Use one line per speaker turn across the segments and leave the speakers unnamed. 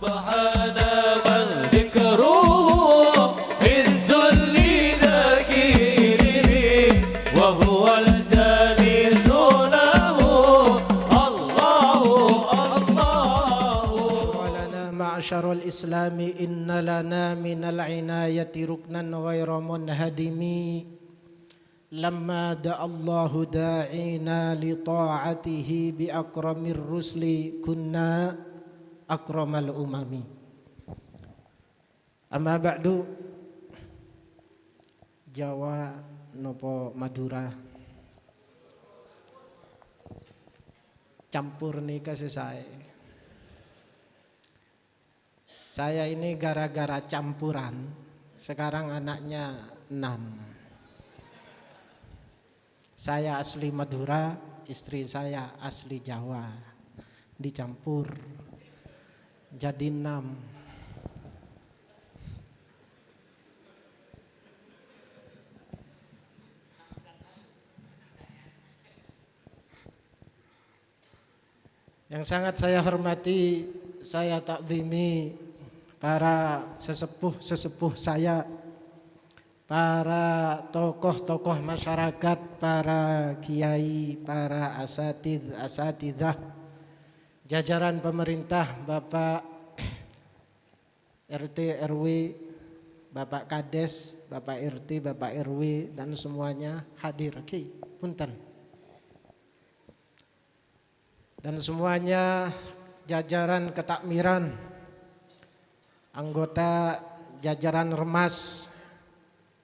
Subhana man dhikruhu izzul lidhakirihi wa huwal jalisunahu Allahu Allahu.
Walana ma'asyarul islami inna lana minal inayati ruknan ghayra munhadimi lamma da'allahu da'ina li ta'atihi bi akramir rusli kunna akramal umami. Amma ba'du. Jawa nopo Madura campur nih kasih saya ini gara-gara campuran sekarang anaknya 6. Saya asli Madura, istri saya asli Jawa, dicampur jadi 6. Yang sangat saya hormati, saya takzimi para sesepuh saya, para tokoh-tokoh masyarakat, para kiai, para asatidzah, jajaran pemerintah, Bapak RT RW, Bapak Kades, Bapak RT, Bapak RW dan semuanya hadir. Ki, punten. Dan semuanya jajaran ketakmiran, anggota jajaran remas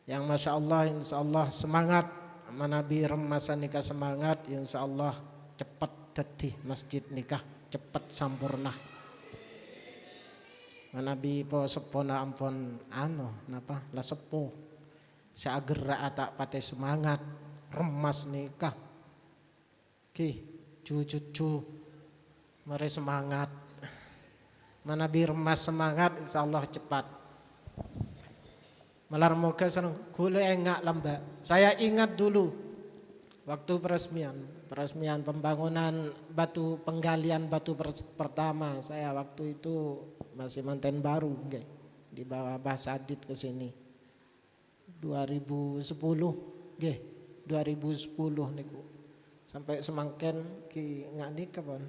yang masya Allah insya Allah semangat manabi remasan nikah semangat insya Allah cepat tetih masjid nikah cepat sampurna manabi po sepona ampon napa la sepo seager tak pate semangat remas nikah ki cucu mari semangat manabi remas semangat insya Allah cepat. Malar moga kule enggak lamba. Saya ingat dulu waktu peresmian pembangunan penggalian batu pertama saya waktu itu masih manten baru nggih. Di bawah Mbah Sadid ke sini. 2010 nggih, 2010 niku. Sampai semangken ki ngak nikah pon.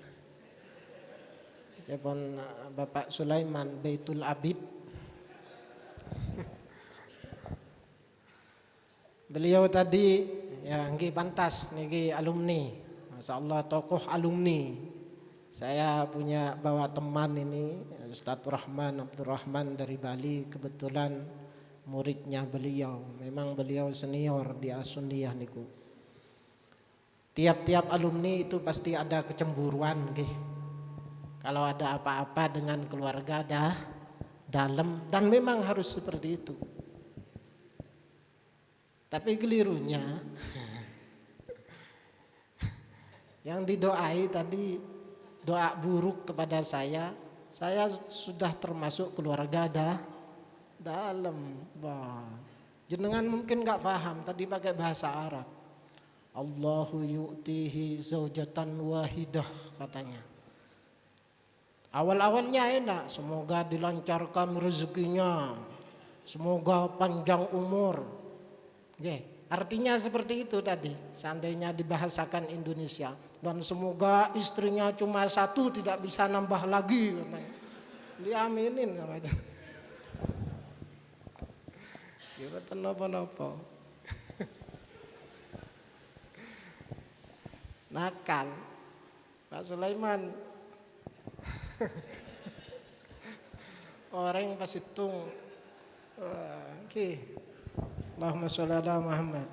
Jepon Bapak Sulaiman Baitul Abid. Beliau tadi ya nggih pantas niki alumni. Masyaallah tokoh alumni. Saya punya bawa teman ini Ustadz Abdurrahman dari Bali, kebetulan muridnya beliau. Memang beliau senior di As-Sunniyah niku. Tiap-tiap alumni itu pasti ada kecemburuan nggih. Kalau ada apa-apa dengan keluarga dalam dan memang harus seperti itu. Tapi kelirunya yang didoai tadi doa buruk kepada saya sudah termasuk keluarga dalam. Wah, jenengan mungkin nggak paham tadi pakai bahasa Arab. Allahu yu'tihi zaujatan wahidah katanya. Awal-awalnya enak, semoga dilancarkan rezekinya, semoga panjang umur. Oke, artinya seperti itu tadi, seandainya dibahasakan Indonesia. Dan semoga istrinya cuma satu, tidak bisa nambah lagi. Diaminin namanya. Kira kenapa-napa. Nakal, Pak Sulaiman. Orang pas hitung, oke. Allahumma sholli ala Muhammad.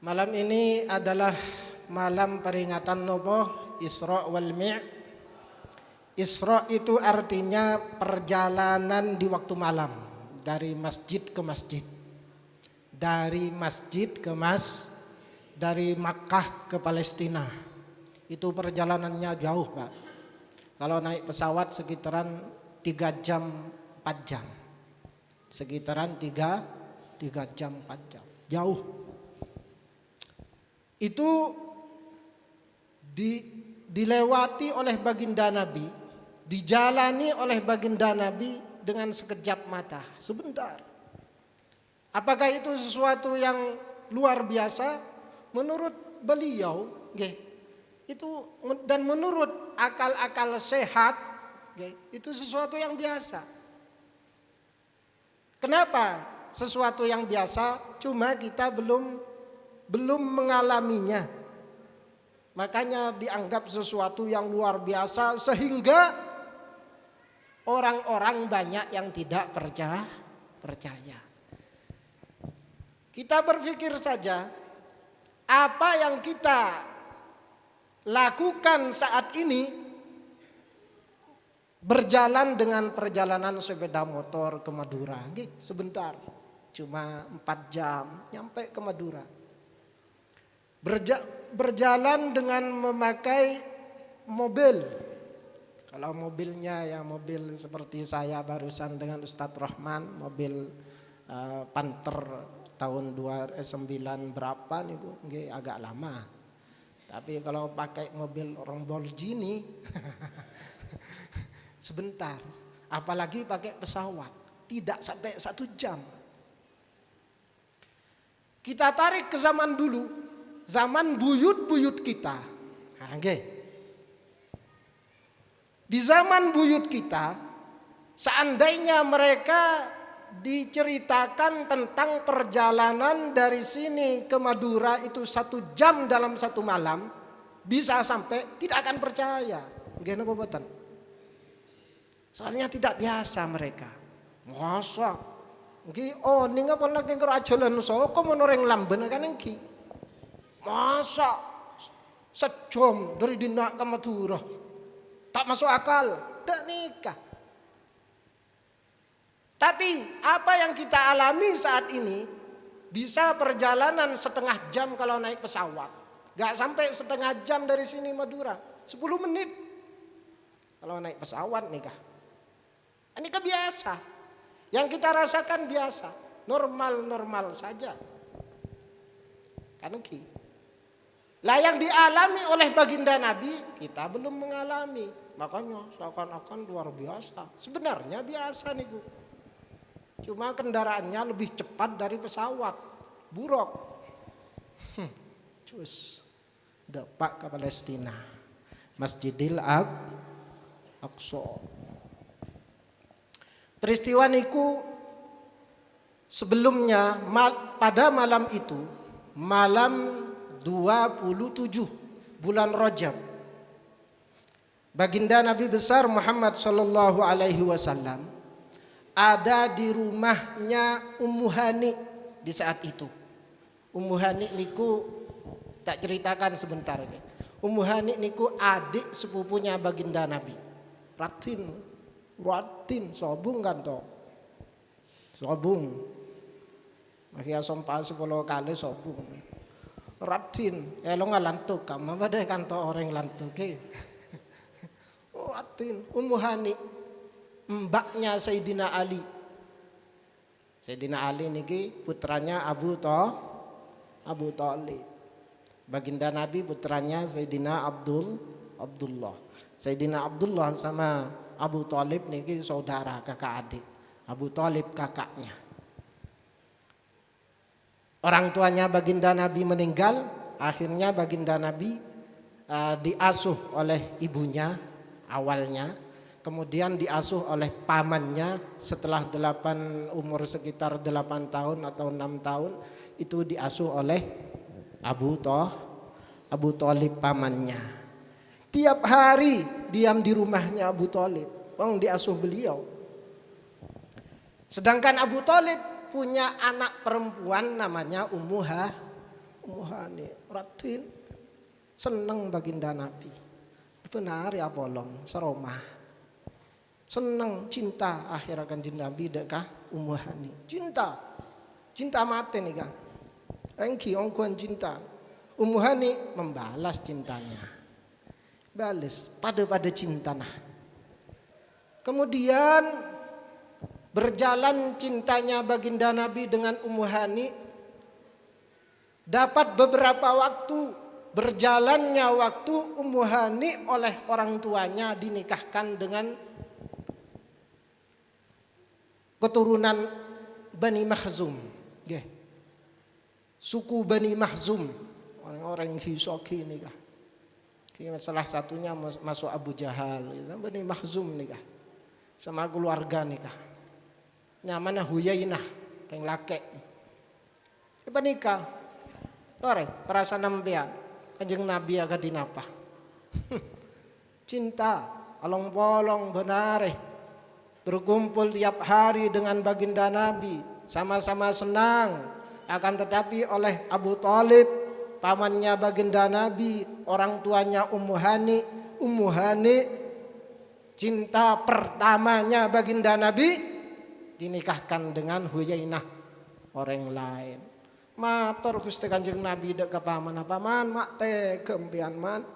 Malam ini adalah malam peringatan nopo Isra wal Mi'. Isra itu artinya perjalanan di waktu malam dari masjid ke masjid. Dari masjid ke dari Makkah ke Palestina. Itu perjalanannya jauh, Pak. Kalau naik pesawat sekitaran 3 jam 4 jam. Sekitaran 3 jam 4 jam. Jauh. Itu dilewati oleh baginda Nabi, dijalani oleh baginda Nabi dengan sekejap mata, sebentar. Apakah itu sesuatu yang luar biasa? Menurut beliau, itu dan menurut akal-akal sehat, itu sesuatu yang biasa. Kenapa sesuatu yang biasa? Cuma kita belum mengalaminya. Makanya dianggap sesuatu yang luar biasa sehingga orang-orang banyak yang tidak percaya. Kita berpikir saja apa yang kita lakukan saat ini, berjalan dengan perjalanan sepeda motor ke Madura, sebentar, cuma 4 jam nyampe ke Madura. Berjalan dengan memakai mobil. Kalau mobilnya ya mobil seperti saya barusan dengan Ustadz Rahman, mobil Panther tahun 2009 berapa nih agak lama. Tapi kalau pakai mobil Lamborghini sebentar, apalagi pakai pesawat tidak sampai 1 jam. Kita tarik ke zaman dulu, zaman buyut-buyut kita. Di zaman buyut kita, seandainya mereka diceritakan tentang perjalanan dari sini ke Madura itu 1 jam dalam 1 malam, bisa sampai tidak akan percaya. Soalnya tidak biasa mereka. Masa? Ini ngapa lagi kerajalan soko menoreng lamben kan engki. Masa 1 jam dari Dina ke Madura? Tak masuk akal. Tak nikah. Tapi apa yang kita alami saat ini, bisa perjalanan 1/2 jam kalau naik pesawat. Gak sampai 1/2 jam dari sini Madura, 10 menit kalau naik pesawat nikah. Ini biasa. Yang kita rasakan biasa, normal-normal saja. Kan lah yang dialami oleh baginda Nabi, kita belum mengalami. Makanya seakan-akan luar biasa. Sebenarnya biasa nih, cuma kendaraannya lebih cepat dari pesawat. Buruk. Cus. Depak ke Palestina. Masjidil Aqsa. Peristiwa niku sebelumnya pada malam itu, malam 27 bulan Rajab, baginda Nabi besar Muhammad sallallahu alaihi wasallam ada di rumahnya Ummu Hani di saat itu. Ummu Hani niku tak ceritakan sebentar ini. Ummu Hani niku adik sepupunya baginda Nabi. Ratin sobung kan toh. Sobung. Makia sompa 10 kali sobung. Ratin, lo ngalantuk kamu badai kan toh orang lantuk. Ratin, Ummu Hani mbaknya Sayyidina Ali. Sayyidina Ali niki putranya Abu Thalib. Baginda Nabi putranya Sayyidina Abdullah. Sayyidina Abdullah sama Abu Thalib niki saudara, kakak adik. Abu Thalib kakaknya. Orang tuanya baginda Nabi meninggal, akhirnya baginda Nabi diasuh oleh ibunya awalnya. Kemudian diasuh oleh pamannya setelah umur sekitar 8 tahun atau 6 tahun itu diasuh oleh Abu Thalib pamannya. Tiap hari diam di rumahnya Abu Thalib, diasuh beliau. Sedangkan Abu Thalib punya anak perempuan namanya Ummu Hani. Ratin seneng baginda Nabi. Benar ya bolong seromah. Seneng cinta akhir kanjeng Nabi dekah Ummu Hani. Cinta mati nih kan. Engki ongkuan cinta. Ummu Hani membalas cintanya. Balas pada cinta nah. Kemudian berjalan cintanya baginda Nabi dengan Ummu Hani. Dapat beberapa waktu berjalannya waktu Ummu Hani oleh orang tuanya dinikahkan dengan keturunan Bani Makhzum. Suku Bani Makhzum, orang-orang Hisoki nikah. Salah satunya masuk Abu Jahal, Bani Makhzum nikah. Sama keluarga nikah. Namanya Huyainah, yang laki. Apa nikah? Tore, perasaan nampian. Kanjeng Nabi agak dinapa. Cinta, along-polong benare. Berkumpul tiap hari dengan baginda Nabi. Sama-sama senang. Akan tetapi oleh Abu Thalib, pamannya baginda Nabi, orang tuanya Ummu Hani. Ummu Hani, cinta pertamanya baginda Nabi, dinikahkan dengan Huyainah, orang lain. Matur Gusti Kanjeng Nabi dek paman mak teh gempian man.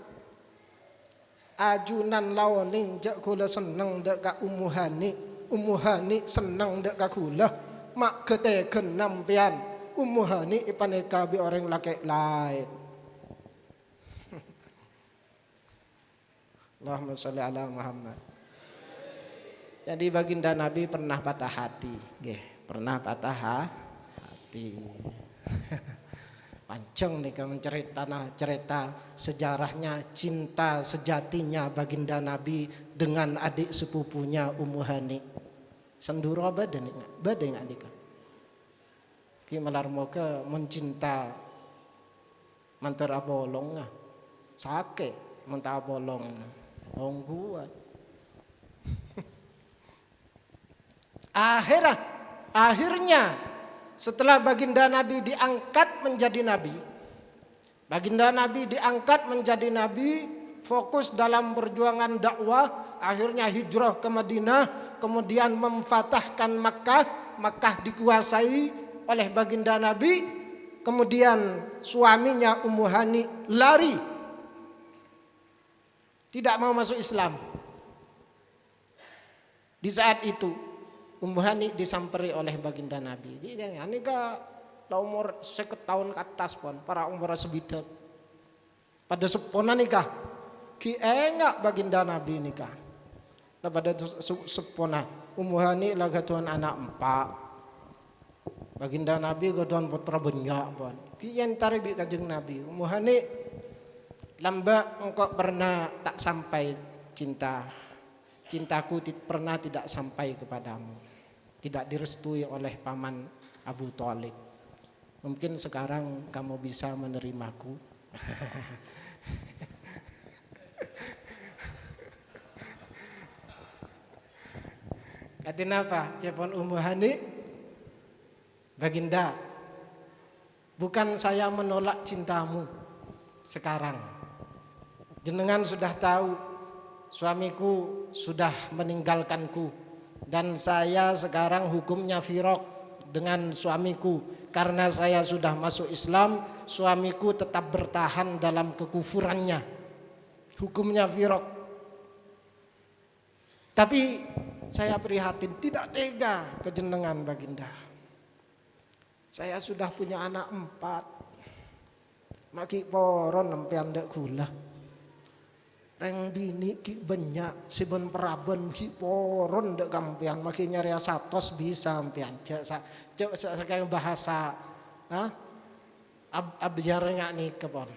Ajunan laoning jak kula seneng dek ka Ummu Hani. Ummu Hani seneng dek ka kula. Mak keteken nampian. Ummu Hani ipaneka bi orang laki lain. Allahumma sholli ala Muhammad. Jadi baginda Nabi pernah patah hati, pernah patah hati. Panceng nih kamu cerita sejarahnya cinta sejatinya baginda Nabi dengan adik sepupunya Ummu Hani. Senduro badan nggak dika? Ki malarmo ke mencinta mantara bolong nggak? Sake mentah bolong, gua. Akhirnya setelah baginda Nabi diangkat menjadi Nabi, baginda Nabi diangkat menjadi Nabi, fokus dalam perjuangan dakwah, akhirnya hijrah ke Madinah, kemudian memfatahkan Makkah. Makkah dikuasai oleh baginda Nabi, kemudian suaminya Ummu Hani lari, tidak mau masuk Islam. Di saat itu Ummu Hani disamperi oleh baginda Nabi. Ini ka umur 50 tahun ke atas pun para umur sebidak. Pada sepona nikah. Ki enggak baginda Nabi nikah. Pada sepona Ummu Hani laga tuan anak 4. Baginda Nabi gaduhan putra banyak pun. Ki yen taribi Kanjeng Nabi. Ummu Hani lamba engkau pernah tak sampai cintaku pernah tidak sampai kepadamu. Tidak direstui oleh paman Abu Thalib. Mungkin sekarang kamu bisa menerimaku. Katin apa? Cepon Ummu Hani, baginda, bukan saya menolak cintamu sekarang. Jenengan sudah tahu suamiku sudah meninggalkanku. Dan saya sekarang hukumnya firaq dengan suamiku. Karena saya sudah masuk Islam, suamiku tetap bertahan dalam kekufurannya. Hukumnya firaq. Tapi saya prihatin, tidak tega kejenengan baginda. Saya sudah punya anak 4. Maki poron nempian dek gula. Reng bini ki banyak sibon peraban ki poron dek kampian makin nyari satos bisa kampian cek kayak bahasa abjar nggak nih kepon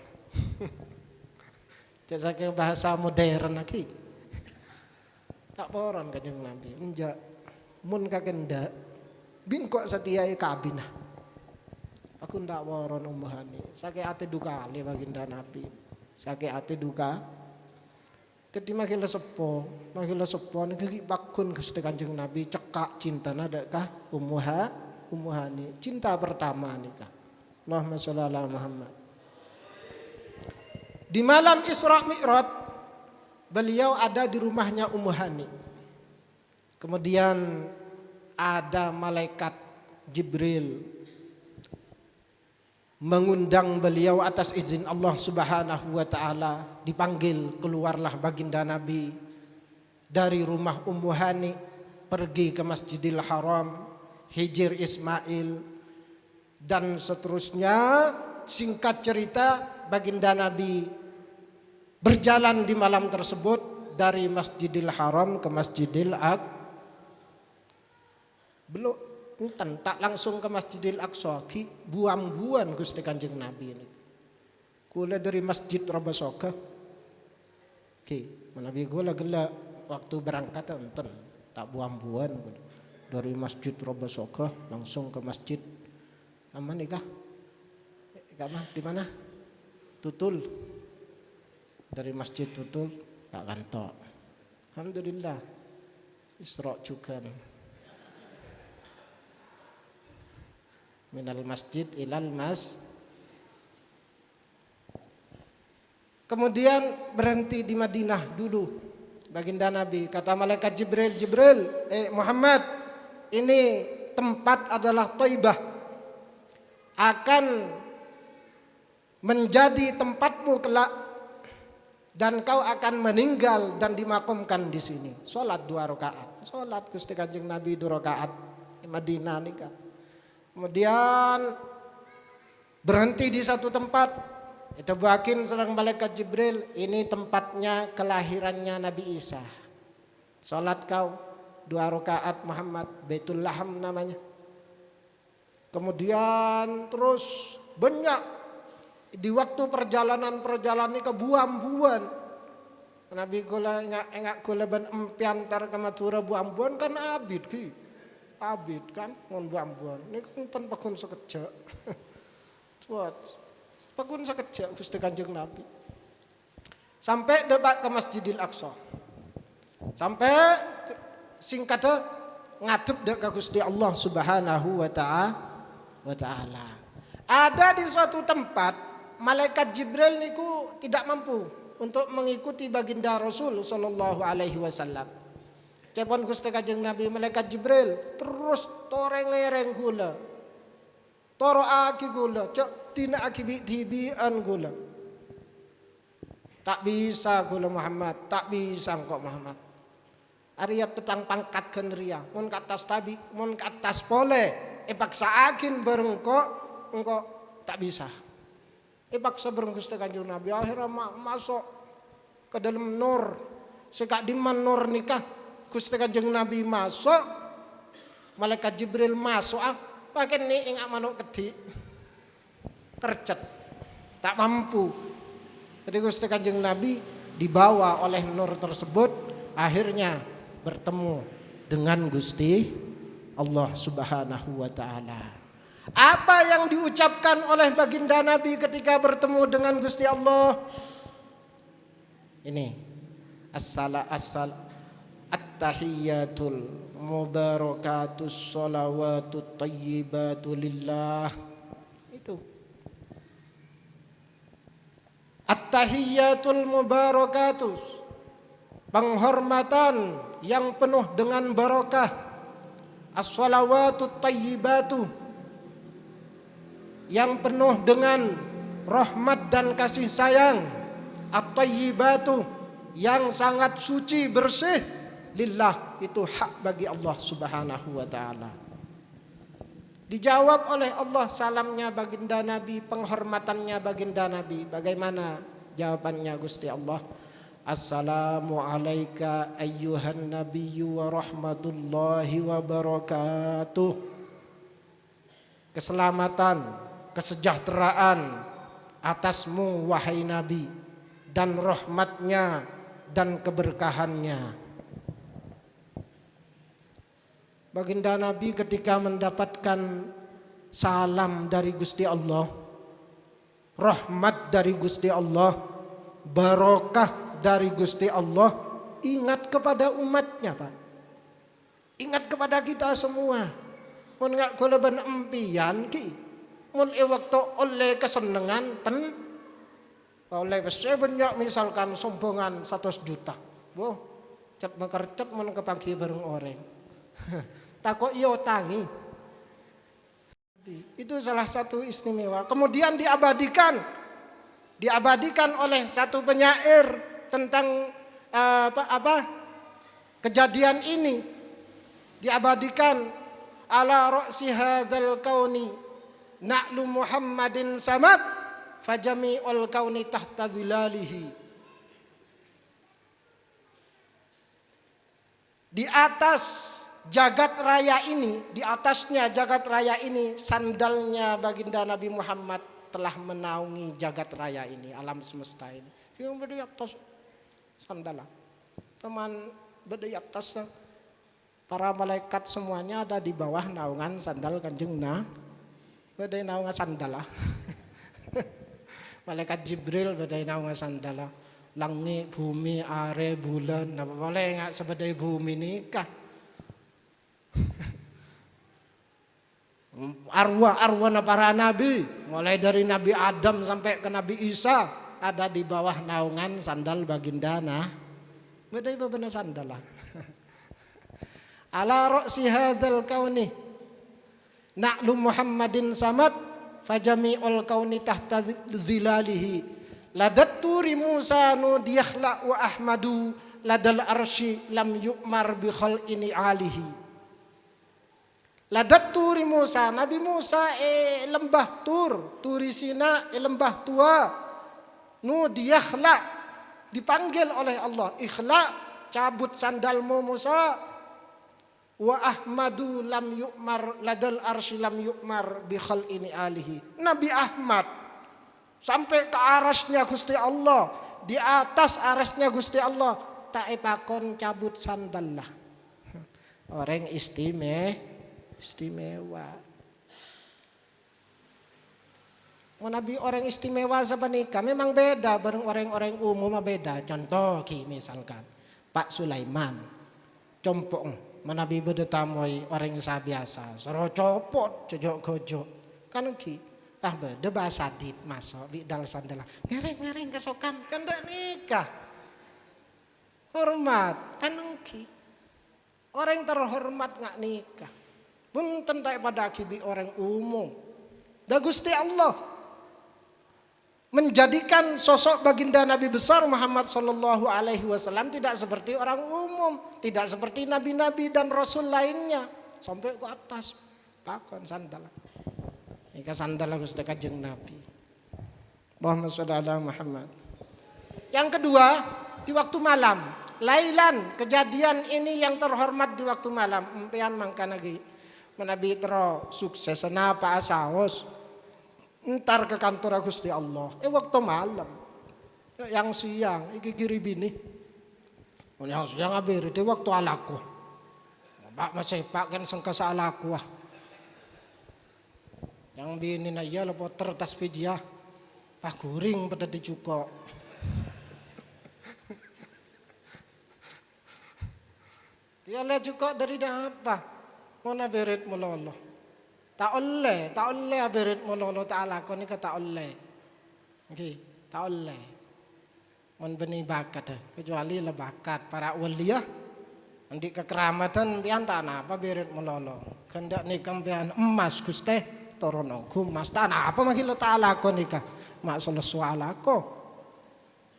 cek kayak bahasa modern lagi tak poron Kanjeng Nabi enjak mun kakenda bin kok setiai kabinah aku ndak poron Ummu Hani sakit ate duka le baginda Nabi sakit ate duka. Jadi makin sepo niki bakun Gusti Kanjeng Nabi cekak cinta nadakah Ummu Hani cinta pertama nikah. Allahumma sholli ala Muhammad. Di malam Isra Mi'raj beliau ada di rumahnya Ummu Hani. Kemudian ada malaikat Jibril mengundang beliau atas izin Allah Subhanahu wa taala, dipanggil keluarlah baginda Nabi dari rumah Ummu Hani pergi ke Masjidil Haram, Hijr Ismail dan seterusnya. Singkat cerita baginda Nabi berjalan di malam tersebut dari Masjidil Haram ke Masjidil Aqsa. Belum enten tak langsung ke Masjidil Aqsa, ki buam-buan Gusti Kanjeng Nabi ini. Kula dari Masjid Rabasoka. Ki, Nabi kula gela waktu berangkat enten tak buam-buan dari Masjid Rabasoka langsung ke Masjid aman nikah. Di mana? Tutul. Dari Masjid Tutul Pak Kanto. Alhamdulillah. Isra juga. Minal masjid ilal mas. Kemudian berhenti di Madinah dulu. Baginda Nabi kata malaikat Jibril, Muhammad, ini tempat adalah Thaibah. Akan menjadi tempatmu kelak dan kau akan meninggal dan dimakamkan di sini. Salat 2 rakaat. Salat Gusti Kanjeng Nabi 2 rakaat di Madinah nikah. Kemudian berhenti di satu tempat. Itu bakin serang malaikat Jibril, ini tempatnya kelahirannya Nabi Isa. Salat kau 2 rakaat Muhammad, Baitul Laham namanya. Kemudian terus banyak di waktu perjalanan ini ke buam-buan. Nabi kula engak kula ben empiantar ke Matura buam-buan kan abid ki. Abid kan ngon buam-buan. Niku ten pakun sekejap. Cuat. Pakun sekejap Gusti Kanjeng Nabi. Sampai debat ke Masjidil Aqsa. Sampai singkatnya ngadep dek ke Gusti Allah Subhanahu wa taala. Ada di suatu tempat malaikat Jibril niku tidak mampu untuk mengikuti baginda Rasul sallallahu alaihi wasallam. Kepon Gusti Kanjeng Nabi malaikat Jibril terus toreng-ereng gula. Toro aki gula, cok tina aki tibian gula. Tak bisa gula Muhammad, tak bisa kok Muhammad. Arya petang pangkat kenria, mun ke atas tabi, mun ke atas pole, paksa akin bareng kok engkau tak bisa. Paksa bareng Gusti Kanjeng Nabi akhirnya masuk ke dalam nur. Sekak diman nur nikah Gusti Kanjeng Nabi masuk, malaikat Jibril masuk pakai ni ingat manuk kedik tercet tak mampu. Jadi Gusti Kanjeng Nabi dibawa oleh nur tersebut akhirnya bertemu dengan Gusti Allah Subhanahu wa taala. Apa yang diucapkan oleh baginda Nabi ketika bertemu dengan Gusti Allah? Ini at-tahiyyatul mubarakatus shalawatut thayyibatu lillah. Itu. At-tahiyyatul mubarakatus. Penghormatan yang penuh dengan barakah. As-shalawatut thayyibatu yang penuh dengan rahmat dan kasih sayang. At-thayyibatu yang sangat suci bersih lillah, itu hak bagi Allah Subhanahu wa taala. Dijawab oleh Allah salamnya baginda Nabi, penghormatannya baginda Nabi. Bagaimana jawabannya Gusti Allah? Assalamu alayka ayyuhan nabiyyu wa rahmatullahi wa barakatuh. Keselamatan, kesejahteraan atasmu wahai Nabi, dan rahmatnya dan keberkahannya. Baginda Nabi ketika mendapatkan salam dari Gusti Allah, rahmat dari Gusti Allah, barokah dari Gusti Allah, ingat kepada umatnya Pak. Ingat kepada kita semua. Mun ngak kula ben empian ki. Mun waktu oleh kesenangan ten oleh besar banyak misalkan sombongan 100 juta. Wah, cet mekercet mun kepagi bareng orang. Takok yo tangi. Itu salah satu istimewa. Kemudian diabadikan oleh satu penyair tentang kejadian ini. Diabadikan ala ra'si hadzal kauni na'lu Muhammadin samad fajami'ul kauni tahta dhilalihi. Di atas jagat raya ini, di atasnya jagat raya ini, sandalnya baginda Nabi Muhammad telah menaungi jagat raya ini, alam semesta ini. Yang berdiri atas sandal. Teman berdiri atas, para malaikat semuanya ada di bawah naungan sandal Kanjeng Nabi. Berdiri naungan sandal. Malaikat Jibril berdiri naungan sandal. Langit, bumi, are, bulan, apa boleh nggak sebedai bumi nikah. Arwah para nabi, mulai dari Nabi Adam sampai ke Nabi Isa, ada di bawah naungan sandal baginda nah. Bedai bebenah sandal lah. Ala ra'si hadzal kauni na'lu Muhammadin samad fajami'ul kauni tahta dhilalihi. Ladat turi Musa nudiyakhla wa ahmadu ladal arsy lam yu'mar bi khalqini alihi. Ladat turi Musa, Nabi Musa lembah Tur, Turi Sina lembah tua. Nudiyakhla, dipanggil oleh Allah, ikhla, cabut sandalmu Musa. Wa ahmadu lam yu'mar ladal arsy lam yu'mar bi khalqini alihi. Nabi Ahmad sampai ke arasnya Gusti Allah, di atas arasnya Gusti Allah, tak epakon cabut sandal lah. Orang istimewa. Nabi orang istimewa sebanika memang beda bareng orang-orang umum beda. Contoh misalkan Pak Sulaiman, compong Nabi berdetamoi orang yang biasa, soro copot, cojok-gojok, kan ki. Beda bahasa dit masuk bidal sandala. Ngereng kesokan kan tak nikah. Hormat kan ki. Orang terhormat nggak nikah. Punten tak pada kibi orang umum. Da Gusti Allah menjadikan sosok baginda Nabi besar Muhammad sallallahu alaihi wasallam tidak seperti orang umum, tidak seperti nabi-nabi dan rasul lainnya. Sampai ke atas pakon sandal. Ika sandal Gusti Kanjeng Nabi. Allahumma sholli ala Muhammad. Yang kedua, di waktu malam. Lailan, kejadian ini yang terhormat di waktu malam. Empian mangka lagi. Nabi tero sukses napa asaos. Entar ke kantor Gusti Allah. Waktu malam. Yang siang iki kiri bini. Yang siang abir itu waktu alaku. Pak masih pak kan sengka alaku ah. Yang bini na iya lepo tertas pijia. Pak guring pada dicuko. Dia lihat juga dari apa? Mana berit mulolo. Tak oleh berit mulolo ta'ala ko ni ka tak oleh. Okay, tak oleh. Mon beni bakat kecuali le bakat para waliyah. Nanti kekeramatan pian tanah apa berit mulolo. Kendak ni kampian emas Gusti. Torono kumas tanah apa makilo ta'ala ko nika mak suala ko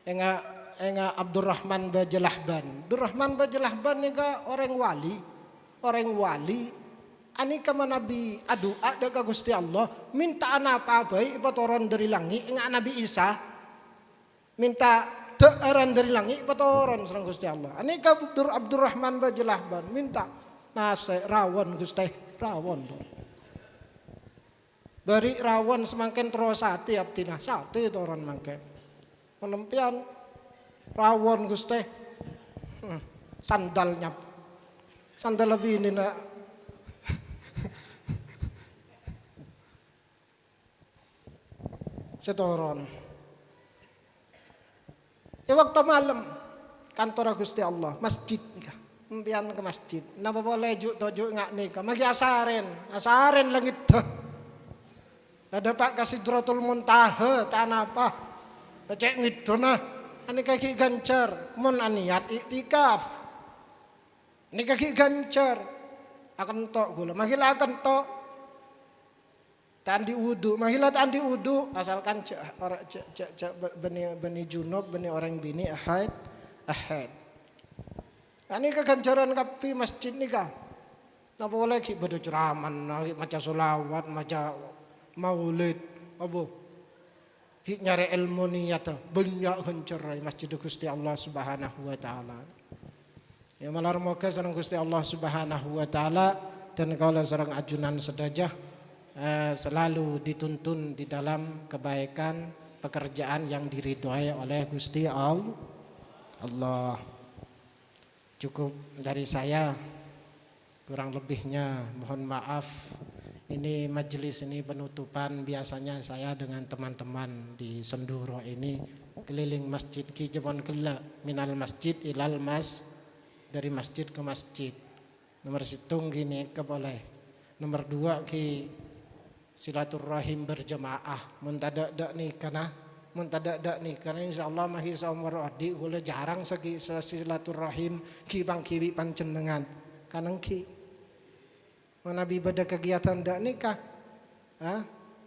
enga Abdurrahman Bajelahban nika orang wali anika manabi adu ada ka Gusti Allah minta apa baik patoron dari langit enga Nabi Isa minta tearan dari langit patoron serang Gusti Allah anika Abdurrahman Bajelahban minta nase rawon Gusti rawon beri rawon semakin terus sate abdina sate itu orang mangke menempian rawon Gusti sandalnya sandal lebih ini nak setoron waktu malam kantor Gusti Allah masjid nikah empian ke masjid napa boleh juk tojuk ngak nikah magi asaren langit ada Pak Kasidratul Muntaha tanah apa? Cek ngidona. Ani kaki gancar. Mun aniat iktikaf. Ini kaki gancar. Akan tok gula. Mahila akan tok. Tandi wudu. Mahila tandi wudu. Asalkan beni junub, beni orang bini ahad. Ani kegancaran kapi masjid nikah. Napa boleh ki bedo ceraman, maca solawat, maca maulid, apa? Ki nyari ilmu niat banyak hancerai masjid Gusti Allah Subhanahu wa taala. Ya malar moga sareng Gusti Allah Subhanahu wa taala dan kaula sareng ajunan sedajah selalu dituntun di dalam kebaikan pekerjaan yang diridhoi oleh Gusti Allah. Cukup dari saya, kurang lebihnya mohon maaf. Ini majelis ini penutupan, biasanya saya dengan teman-teman di Senduro ini keliling masjid ki jaman kela minal masjid ilal dari masjid ke masjid. Nomor situng gini ke boleh. Nomor 2 ki silaturahim berjamaah. Mun tada-dak nih karena insyaallah mahi saumur adi gula jarang segi silaturahim ki bang kiwi pancenengan. Kanang ki Nabi pada kegiatan dak nikah,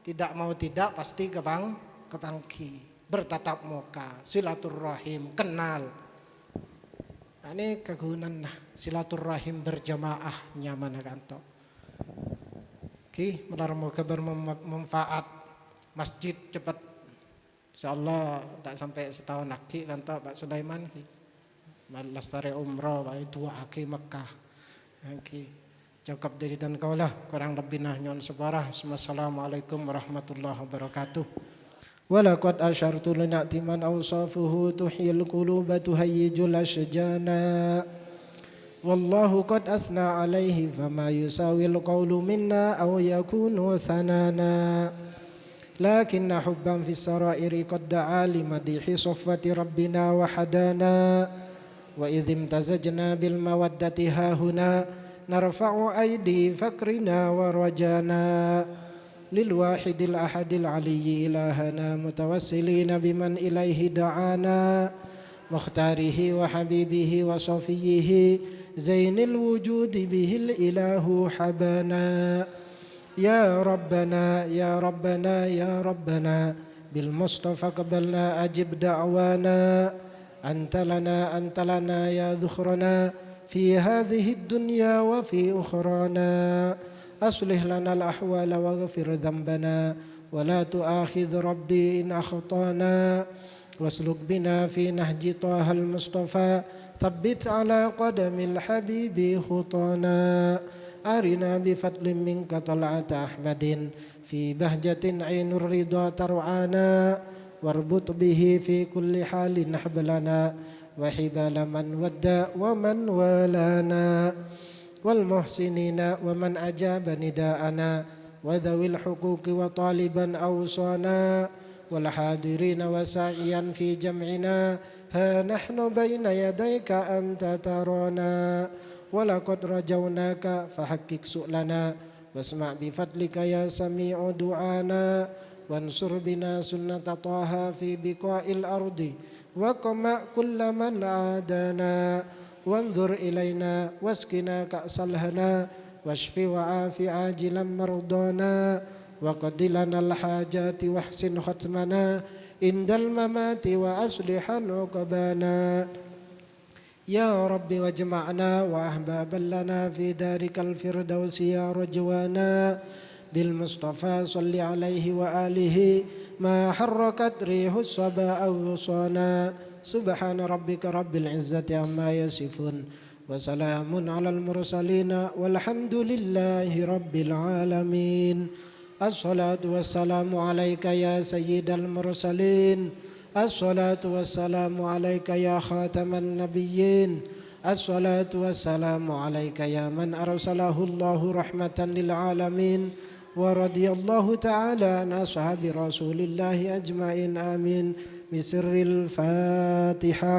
tidak mau tidak pasti kebangki, bertatap muka, silaturahim, kenal. Nah, ini kegunaan silaturahim berjamaah nyaman kanto. Ki menar muka bermanfaat, masjid cepat. Insyaallah tak sampai setahun lagi kanto Pak Sulaiman ki. Lestari umroh Pak itu aki Mekah. Ki Cukup dari dan kaulah kurang lebih nyon separah. Assalamualaikum warahmatullahi wabarakatuh. Walaqad asyartu lina'ti man awsafuhu tuhyil quluba tuhayyijul ashjana. Wallahu qad asna alaihi fama yusawil qawlu minna aw yakunu thanana. Lakinna hubban fis sarairi qad da'a limadihi saffati rabbina wa hadana. Wa idhim tazajna bil mawaddati hahuna نرفع أيدي فكرنا ورجانا للواحد الأحد العلي إلهنا متوسلين بمن إليه دعانا مختاره وحبيبه وصفيه زين الوجود به الإله حبانا يا ربنا يا ربنا يا ربنا بالمصطفى قبلنا أجب دعوانا أنت لنا يا ذخرنا في هذه الدنيا وفي أخرانا أصلح لنا الأحوال واغفر ذنبنا ولا تؤاخذ ربي إن أخطانا واسلك بنا في نهج طه المصطفى ثبت على قدم الحبيب خطانا أرنا بفضل منك طلعة أحمد في بهجة عين الرضا ترعانا واربط به في كل حال حبلنا وحبال من ودى ومن والانا والمحسنين ومن أجاب نداءنا وذوي الحقوق وطالبا أوصانا والحاضرين وسائيا في جمعنا ها نحن بين يديك أنت ترانا ولقد رجوناك فحقق سؤلنا واسمع بفضلك يا سميع دعانا وانصر بنا سنة طه في بقاع الأرض وقمع كل من عادانا وانظر إلينا واسقنا كأس الهنا واشف وعاف عاجلا مرضانا وقد لنا الحاجات واحسن ختمنا عند الممات وأصلح عقبانا يا رب واجمعنا وأحبابا لنا في دارك الفردوس يا رجوانا بالمصطفى صل عليه وآله ما حركت ريح الصبا أو صانا سبحان ربك رب العزة عما يصفون وسلام على المرسلين والحمد لله رب العالمين الصلاة والسلام عليك يا سيد المرسلين الصلاة والسلام عليك يا خاتم النبيين الصلاة والسلام عليك يا من أرسله الله رحمة للعالمين ورضي الله تعالى عن أصحاب رسول الله أجمعين آمين بسر الفاتحة.